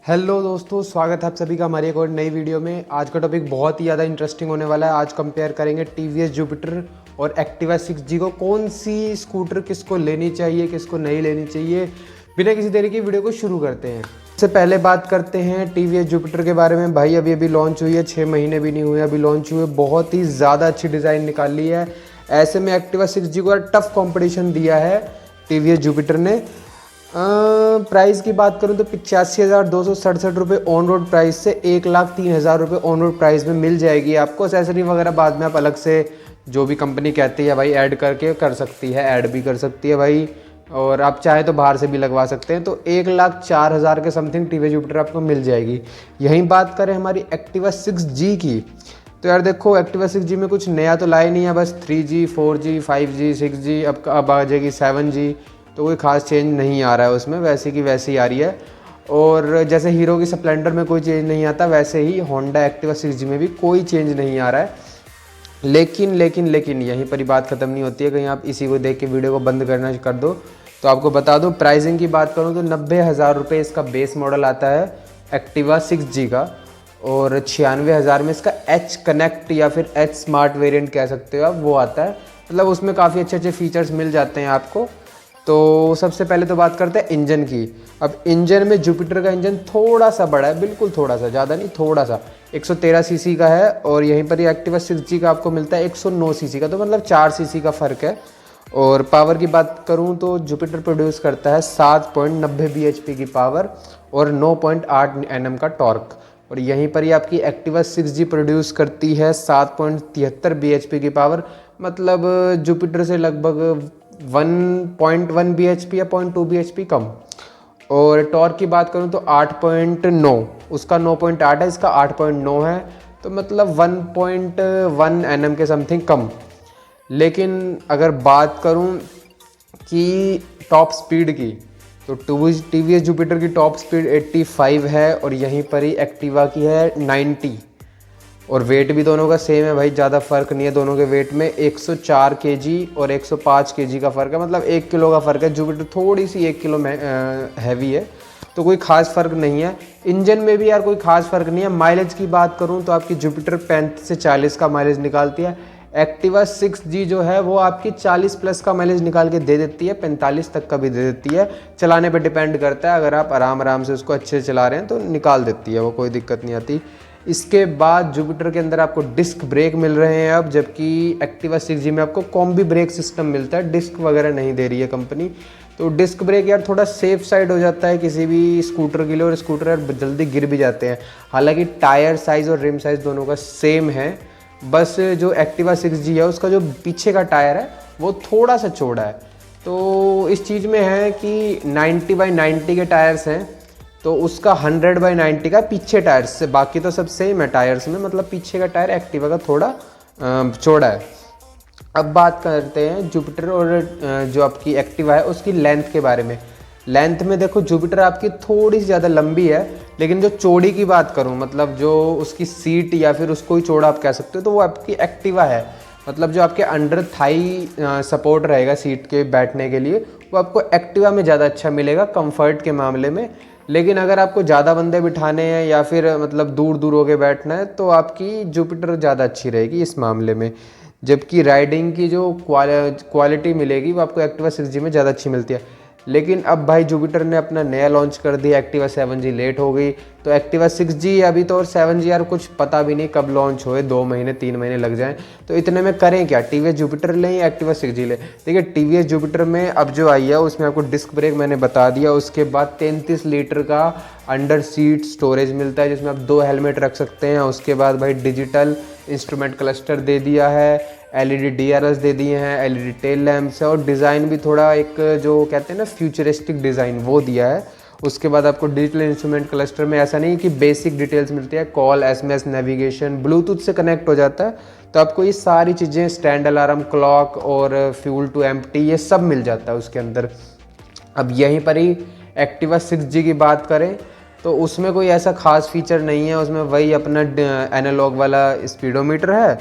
Hello दोस्तों, स्वागत है आप सभी का हमारी एक और नई वीडियो में। आज का टॉपिक बहुत ही ज़्यादा इंटरेस्टिंग होने वाला है। आज कंपेयर करेंगे टीवीएस जुपिटर और एक्टिवा 6G को। कौन सी स्कूटर किसको लेनी चाहिए, किसको नहीं लेनी चाहिए। बिना किसी देरी की वीडियो को शुरू करते हैं। सबसे पहले बात करते हैं टीवीएस जुपिटर के बारे में। भाई अभी लॉन्च हुई है, 6 महीने भी नहीं हुए अभी लॉन्च हुए। बहुत ही ज़्यादा अच्छी डिज़ाइन निकाली है। ऐसे में एक्टिवा 6G को टफ कॉम्पिटिशन दिया है टीवीएस जुपिटर ने। प्राइस की बात करूं तो 85,267 रुपये ऑन रोड प्राइस से 1,03,000 रुपये ऑन रोड प्राइस में मिल जाएगी आपको। एक्सेसरी वगैरह बाद में आप अलग से जो भी कंपनी कहती है भाई ऐड करके कर सकती है, ऐड भी कर सकती है भाई, और आप चाहे तो बाहर से भी लगवा सकते हैं। तो 1,04,000 के समथिंग टीवीएस जुपिटर आपको मिल जाएगी। यहीं बात करें हमारी एक्टिवा 6G की, तो यार देखो एक्टिवा 6G में कुछ नया तो लाए नहीं है, बस 3G 4G 5G 6G अब आ जाएगी 7G। तो कोई ख़ास चेंज नहीं आ रहा है उसमें, वैसे की वैसे ही आ रही है। और जैसे हीरो की स्प्लेंडर में कोई चेंज नहीं आता, वैसे ही होंडा एक्टिवा 6G में भी कोई चेंज नहीं आ रहा है। लेकिन यहीं पर ही बात ख़त्म नहीं होती है। कहीं आप इसी को देख के वीडियो को बंद करना कर दो तो आपको बता दूं, प्राइसिंग की बात करूं तो 90,000 रुपये इसका बेस मॉडल आता है एक्टिवा 6G का, और 96,000 में इसका एच कनेक्ट या फिर एच स्मार्ट वेरिएंट कह सकते हो आप, वो आता है। मतलब उसमें काफ़ी अच्छे अच्छे फीचर्स मिल जाते हैं आपको। तो सबसे पहले तो बात करते हैं इंजन की। अब इंजन में जुपिटर का इंजन थोड़ा सा बड़ा है, बिल्कुल थोड़ा सा, ज़्यादा नहीं, थोड़ा सा 113 सीसी का है। और यहीं पर ही एक्टिवा 6G का आपको मिलता है 109 सीसी का, तो मतलब 4 सीसी का फ़र्क है। और पावर की बात करूं तो जुपिटर प्रोड्यूस करता है 7.90 bhp की पावर और 9.8 Nm का टॉर्क। और यहीं पर ही आपकी एक्टिवा 6G प्रोड्यूस करती है 7.73 bhp की पावर। मतलब जुपिटर से लगभग 1.1 bhp या 0.2 bhp कम। और टॉर्क की बात करूं तो 8.9, उसका 9.8 है, इसका 8.9 है, तो मतलब 1.1 Nm के समथिंग कम। लेकिन अगर बात करूं कि टॉप स्पीड की, तो टीवीएस जुपिटर की टॉप स्पीड 85 है और यहीं पर ही एक्टिवा की है 90। और वेट भी दोनों का सेम है भाई, ज़्यादा फर्क नहीं है दोनों के वेट में। 104 kg और 105 kg का फ़र्क है, मतलब 1 किलो का फ़र्क है। जुपिटर थोड़ी सी 1 किलो में हैवी है, तो कोई ख़ास फ़र्क नहीं है। इंजन में भी यार कोई ख़ास फ़र्क नहीं है। माइलेज की बात करूं तो आपकी जुपिटर 35 से 40 का माइलेज निकालती है। एक्टिवा 6G जो है वो आपकी 40 प्लस का माइलेज निकाल के दे देती है, 45 तक का भी दे देती है। चलाने पे डिपेंड करता है, अगर आप आराम से उसको अच्छे से चला रहे हैं तो निकाल देती है वो, कोई दिक्कत नहीं आती। इसके बाद जुपिटर के अंदर आपको डिस्क ब्रेक मिल रहे हैं अब, जबकि एक्टिवा 6G में आपको कॉम्बी ब्रेक सिस्टम मिलता है। डिस्क वगैरह नहीं दे रही है कंपनी, तो डिस्क ब्रेक यार थोड़ा सेफ साइड हो जाता है किसी भी स्कूटर के लिए, और स्कूटर यार जल्दी गिर भी जाते हैं। हालांकि टायर साइज़ और रिम साइज़ दोनों का सेम है, बस जो एक्टिवा 6G है उसका जो पीछे का टायर है वो थोड़ा सा चौड़ा है। तो इस चीज़ में है कि 90/90 के टायर्स हैं, तो उसका 100/90 का पीछे टायर्स से, बाकी तो सब सेम है टायर्स में, मतलब पीछे का टायर एक्टिवा का थोड़ा चौड़ा है। अब बात करते हैं जुपिटर और जो आपकी एक्टिवा है उसकी लेंथ के बारे में। लेंथ में देखो जुपिटर आपकी थोड़ी सी ज़्यादा लंबी है, लेकिन जो चौड़ी की बात करूं, मतलब जो उसकी सीट या फिर उसको ही चौड़ा आप कह सकते हो, तो वो आपकी एक्टिवा है। मतलब जो आपके अंडर थाई सपोर्ट रहेगा सीट के बैठने के लिए, वो आपको एक्टिवा में ज़्यादा अच्छा मिलेगा कंफर्ट के मामले में। लेकिन अगर आपको ज़्यादा बंदे बिठाने हैं या फिर मतलब दूर दूर होके बैठना है, तो आपकी जुपिटर ज़्यादा अच्छी रहेगी इस मामले में। जबकि राइडिंग की जो क्वालिटी मिलेगी वो आपको एक्टिवा 6G में ज़्यादा अच्छी मिलती है। लेकिन अब भाई जुपिटर ने अपना नया लॉन्च कर दिया, एक्टिवा 7G लेट हो गई, तो एक्टिवा 6G अभी तो, और 7G यार कुछ पता भी नहीं कब लॉन्च होए, 2 महीने 3 महीने लग जाएं। तो इतने में करें क्या, टीवीएस जुपिटर लें या एक्टिवा 6G लें। देखिए टीवीएस जुपिटर में अब जो आई है उसमें आपको डिस्क ब्रेक मैंने बता दिया, उसके बाद 33 लीटर का अंडर सीट स्टोरेज मिलता है जिसमें आप 2 हेलमेट रख सकते हैं। उसके बाद भाई डिजिटल इंस्ट्रूमेंट क्लस्टर दे दिया है, एलईडी डीआरएस दे दिए हैं, एलईडी टेल लैंप्स है, और डिज़ाइन भी थोड़ा एक जो कहते हैं ना फ्यूचरिस्टिक डिज़ाइन वो दिया है। उसके बाद आपको डिजिटल इंस्ट्रूमेंट क्लस्टर में ऐसा नहीं कि बेसिक डिटेल्स मिलती है, कॉल, एसएमएस, नेविगेशन, ब्लूटूथ से कनेक्ट हो जाता है, तो आपको ये सारी चीज़ें, स्टैंड अलार्म क्लॉक और फ्यूल टू एम्प्टी, ये सब मिल जाता है उसके अंदर। अब यहीं पर ही एक्टिवा 6G की बात करें तो उसमें कोई ऐसा खास फीचर नहीं है। उसमें वही अपना एनालॉग वाला स्पीडोमीटर है,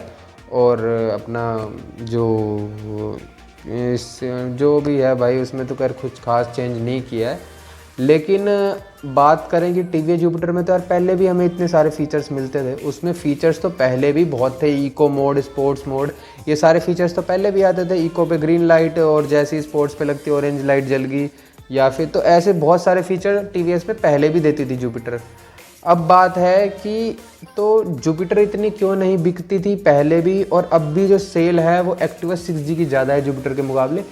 और अपना जो जो भी है भाई उसमें तो खैर कुछ खास चेंज नहीं किया है। लेकिन बात करें कि टी जुपिटर में तो यार पहले भी हमें इतने सारे फीचर्स मिलते थे, उसमें फीचर्स तो पहले भी बहुत थे, इको मोड, स्पोर्ट्स मोड, ये सारे फीचर्स तो पहले भी आते थे। इको पे ग्रीन लाइट और जैसे ही स्पोर्ट्स पे लगती ऑरेंज लाइट जल गई, या फिर तो ऐसे बहुत सारे फीचर टी पे पहले भी देती थी जुपिटर। अब बात है कि तो जुपिटर इतनी क्यों नहीं बिकती थी पहले भी, और अब भी जो सेल है वो एक्टिवा 6G की ज़्यादा है जुपिटर के मुकाबले,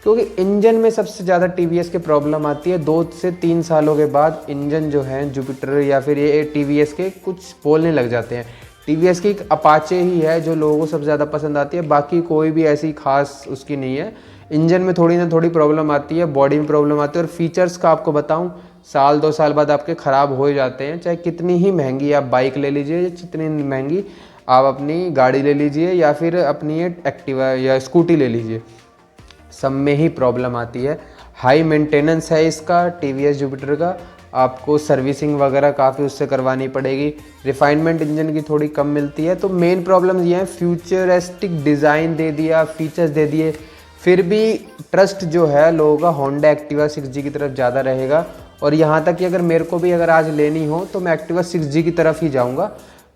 क्योंकि इंजन में सबसे ज़्यादा टीवीएस की प्रॉब्लम आती है। 2 से 3 सालों के बाद इंजन जो है जुपिटर या फिर ये टीवीएस के कुछ बोलने लग जाते हैं। टीवीएस की एक अपाचे ही है जो लोगों को सबसे ज़्यादा पसंद आती है, बाकी कोई भी ऐसी खास उसकी नहीं है। इंजन में थोड़ी ना थोड़ी प्रॉब्लम आती है, बॉडी में प्रॉब्लम आती है, और फीचर्स का आपको बताऊं, साल 2 साल बाद आपके ख़राब हो जाते हैं। चाहे कितनी ही महंगी आप बाइक ले लीजिए, या जितनी महंगी आप अपनी गाड़ी ले लीजिए, या फिर अपनी एक्टिवा या स्कूटी ले लीजिए, सब में ही प्रॉब्लम आती है। हाई मेंटेनेंस है इसका टीवीएस जुपिटर का, आपको सर्विसिंग वगैरह काफ़ी उससे करवानी पड़ेगी। रिफाइनमेंट इंजन की थोड़ी कम मिलती है। तो मेन प्रॉब्लम ये है, फ्यूचरिस्टिक डिज़ाइन दे दिया, फीचर्स दे दिए, फिर भी ट्रस्ट जो है लोगों का होंडा एक्टिवा 6G की तरफ ज़्यादा रहेगा। और यहाँ तक कि अगर मेरे को भी अगर आज लेनी हो तो मैं एक्टिवा 6G की तरफ ही जाऊँगा,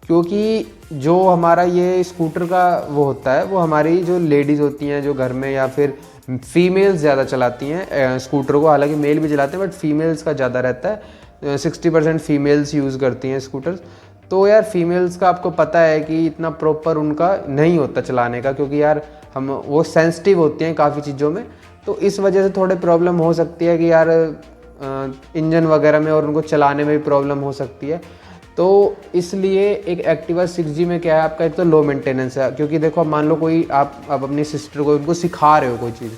क्योंकि जो हमारा ये स्कूटर का वो होता है, वो हमारी जो लेडीज़ होती हैं जो घर में, या फिर फीमेल्स ज़्यादा चलाती हैं स्कूटर को, हालांकि मेल भी चलाते हैं बट फीमेल्स का ज़्यादा रहता है। 60% फीमेल्स यूज़ करती हैं स्कूटर्स। तो यार फीमेल्स का आपको पता है कि इतना प्रॉपर उनका नहीं होता चलाने का, क्योंकि यार हम वो सेंसिटिव होती हैं काफ़ी चीज़ों में, तो इस वजह से थोड़े प्रॉब्लम हो सकती है कि यार इंजन वगैरह में और उनको चलाने में भी प्रॉब्लम हो सकती है। तो इसलिए एक एक्टिवा 6G में क्या है, आपका एक तो लो मेंटेनेंस है, क्योंकि देखो मान लो कोई आप अपनी सिस्टर को उनको सिखा रहे हो कोई चीज़,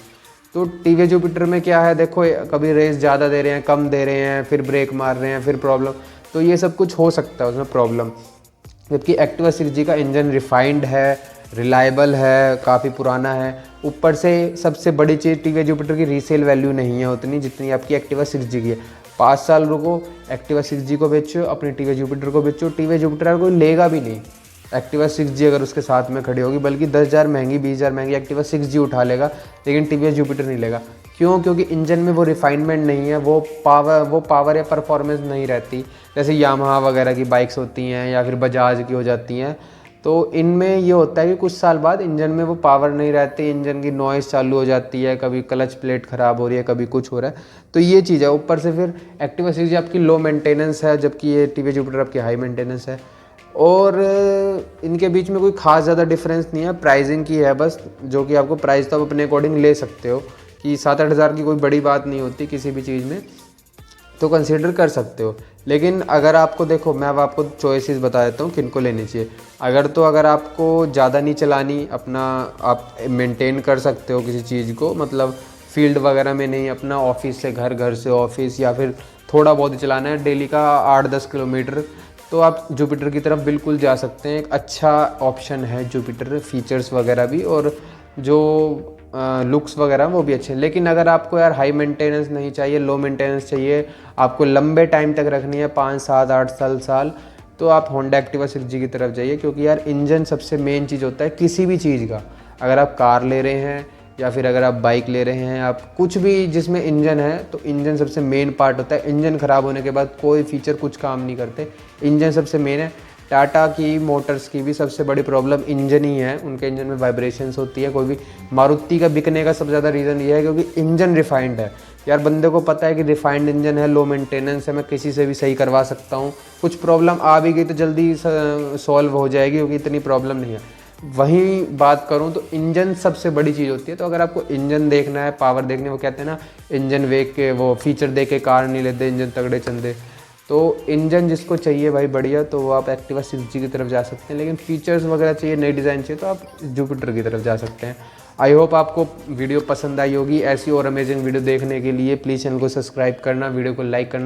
तो टीवी जुपिटर में क्या है, देखो कभी रेस ज़्यादा दे रहे हैं, कम दे रहे हैं, फिर ब्रेक मार रहे हैं, फिर प्रॉब्लम, तो ये सब कुछ हो सकता है उसमें प्रॉब्लम। जबकि एक्टिवा 6G का इंजन रिफाइंड है, रिलायबल है, काफ़ी पुराना है। ऊपर से सबसे बड़ी चीज़, टीवी जुपिटर की रीसेल वैल्यू नहीं है उतनी जितनी आपकी एक्टिवा 6G की है। 5 साल रुको, एक्टिवा 6G को बेचो, अपनी टीवी जुपिटर को बेचो, टीवी जुपिटर कोई लेगा भी नहीं एक्टिवा 6G अगर उसके साथ में खड़ी होगी, बल्कि 10,000 महंगी, 20,000 महंगी एक्टिवा 6G उठा लेगा, लेकिन टीवी जुपिटर नहीं लेगा। क्यों? क्योंकि इंजन में वो रिफाइनमेंट नहीं है, वो पावर या परफॉर्मेंस नहीं रहती, जैसे यामाहा वगैरह की बाइक्स होती हैं या फिर बजाज की हो जाती हैं। तो इनमें ये होता है कि कुछ साल बाद इंजन में वो पावर नहीं रहती, इंजन की नॉइज़ चालू हो जाती है, कभी क्लच प्लेट ख़राब हो रही है, कभी कुछ हो रहा है, तो ये चीज़ है। ऊपर से फिर एक्टिवा 6G आपकी लो मेंटेनेंस है, जबकि ये टीवी जुपिटर आपकी हाई मेंटेनेंस है। और इनके बीच में कोई ख़ास ज़्यादा डिफरेंस नहीं है, प्राइसिंग की है बस, जो कि आपको प्राइस तो आप अपने अकॉर्डिंग ले सकते हो, कि 7-8 हज़ार की कोई बड़ी बात नहीं होती किसी भी चीज़ में, तो कंसीडर कर सकते हो। लेकिन अगर आपको, देखो मैं अब आपको चॉइसेस बता देता हूँ किन को लेनी चाहिए। अगर आपको ज़्यादा नहीं चलानी, अपना आप मेंटेन कर सकते हो किसी चीज़ को, मतलब फील्ड वगैरह में नहीं, अपना ऑफिस से घर, घर से ऑफिस, या फिर थोड़ा बहुत ही चलाना है डेली का 8-10 किलोमीटर, तो आप जुपिटर की तरफ बिल्कुल जा सकते हैं। एक अच्छा ऑप्शन है जुपिटर, फीचर्स वगैरह भी, और जो लुक्स वगैरह वो भी अच्छे हैं। लेकिन अगर आपको यार हाई मेंटेनेंस नहीं चाहिए, लो मेंटेनेंस चाहिए, आपको लंबे टाइम तक रखनी है, 5, 7, 8 साल, तो आप होंडा एक्टिवा 6G की तरफ जाइए, क्योंकि यार इंजन सबसे मेन चीज़ होता है किसी भी चीज़ का। अगर आप कार ले रहे हैं या फिर अगर आप बाइक ले रहे हैं, आप कुछ भी जिसमें इंजन है, तो इंजन सबसे मेन पार्ट होता है। इंजन ख़राब होने के बाद कोई फीचर कुछ काम नहीं करते, इंजन सबसे मेन है। टाटा की मोटर्स की भी सबसे बड़ी प्रॉब्लम इंजन ही है, उनके इंजन में वाइब्रेशंस होती है। कोई भी मारुति का बिकने का सबसे ज़्यादा रीज़न ये है क्योंकि इंजन रिफाइंड है। यार बंदे को पता है कि रिफाइंड इंजन है, लो मेंटेनेंस है, मैं किसी से भी सही करवा सकता हूँ, कुछ प्रॉब्लम आ भी गई तो जल्दी सॉल्व हो जाएगी क्योंकि इतनी प्रॉब्लम नहीं है। वहीं बात करूं तो इंजन सबसे बड़ी चीज़ होती है। तो अगर आपको इंजन देखना है, पावर देखने, वो कहते हैं ना, इंजन देख के, वो फीचर देख के कार नहीं लेते, इंजन तगड़े चंदे। तो इंजन जिसको चाहिए भाई बढ़िया, तो वो आप एक्टिवा 6G की तरफ जा सकते हैं। लेकिन फीचर्स वगैरह चाहिए, नई डिज़ाइन चाहिए, तो आप जुपिटर की तरफ जा सकते हैं। आई होप आपको वीडियो पसंद आई होगी। ऐसी और अमेजिंग वीडियो देखने के लिए प्लीज़ चैनल को सब्सक्राइब करना, वीडियो को लाइक करना।